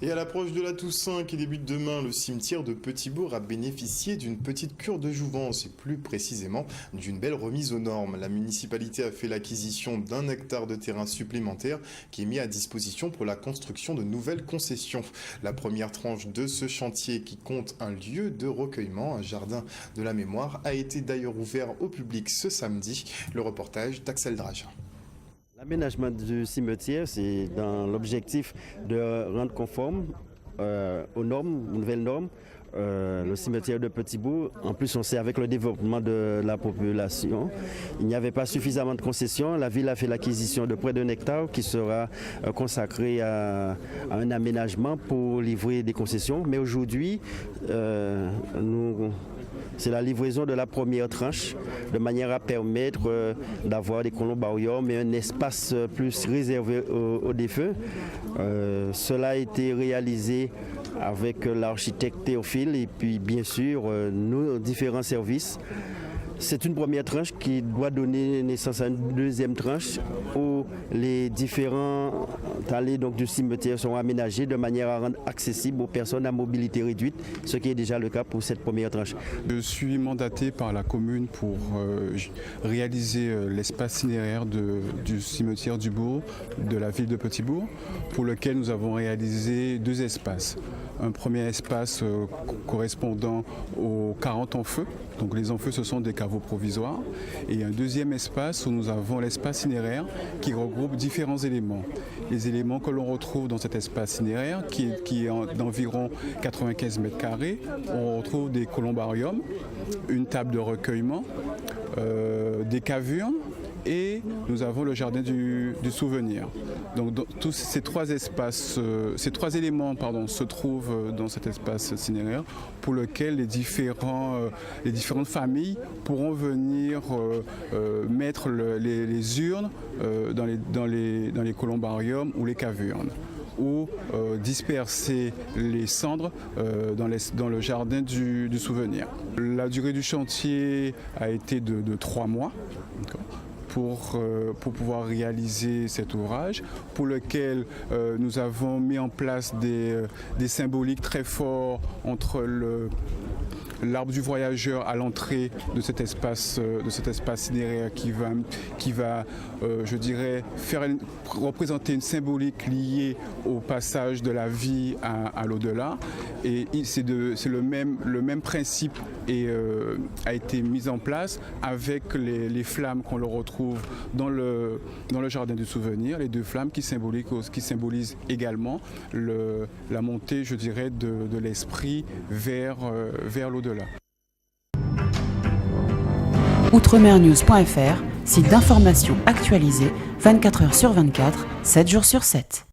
Et à l'approche de la Toussaint qui débute demain, le cimetière de Petit-Bourg a bénéficié d'une petite cure de jouvence et plus précisément d'une belle remise aux normes. La municipalité a fait l'acquisition d'1 hectare de terrain supplémentaire qui est mis à disposition pour la construction de nouvelles concessions. La première tranche de ce chantier qui compte un lieu de recueillement, un jardin de la mémoire, a été d'ailleurs ouvert au public ce samedi. Le reportage d'Axel Drage. L'aménagement du cimetière, c'est dans l'objectif de rendre conforme aux normes, aux nouvelles normes, le cimetière de Petit-Bourg. En plus, on sait avec le développement de la population, il n'y avait pas suffisamment de concessions. La ville a fait l'acquisition de près d'1 hectare qui sera consacré à un aménagement pour livrer des concessions. Mais aujourd'hui, c'est la livraison de la première tranche de manière à permettre d'avoir des columbariums et un espace plus réservé aux défunts. Cela a été réalisé avec l'architecte Théophile et puis bien sûr nos différents services. C'est une première tranche qui doit donner naissance à une deuxième tranche où les différents allées du cimetière sont aménagés de manière à rendre accessible aux personnes à mobilité réduite, ce qui est déjà le cas pour cette première tranche. Je suis mandaté par la commune pour réaliser l'espace cinéraire du cimetière du bourg, de la ville de Petit-Bourg, pour lequel nous avons réalisé 2 espaces. Un premier espace correspondant aux 40 en feu, donc les en feu ce sont des caveaux provisoires, et un deuxième espace où nous avons l'espace cinéraire qui regroupe différents éléments. Les éléments que l'on retrouve dans cet espace cinéraire qui est d'environ 95 mètres carrés, on retrouve des columbariums, une table de recueillement, des cavurnes, et nous avons le jardin du souvenir. Donc tous ces 3 espaces, ces 3 éléments se trouvent dans cet espace cinéraire pour lequel les différentes familles pourront venir mettre les urnes dans les columbariums ou les cavurnes, ou disperser les cendres dans le jardin du souvenir. La durée du chantier a été de 3 mois. Pour pouvoir réaliser cet ouvrage, pour lequel nous avons mis en place des symboliques très forts entre l'arbre du voyageur à l'entrée de cet espace cinéraire qui va je dirais, représenter une symbolique liée au passage de la vie à l'au-delà. Et c'est le même principe a été mis en place avec les flammes qu'on le retrouve dans le jardin du souvenir, les 2 flammes qui symbolisent également la montée, je dirais, de l'esprit vers l'au-delà. Outremernews.fr, site d'information actualisé 24 h sur 24, 7 jours sur 7.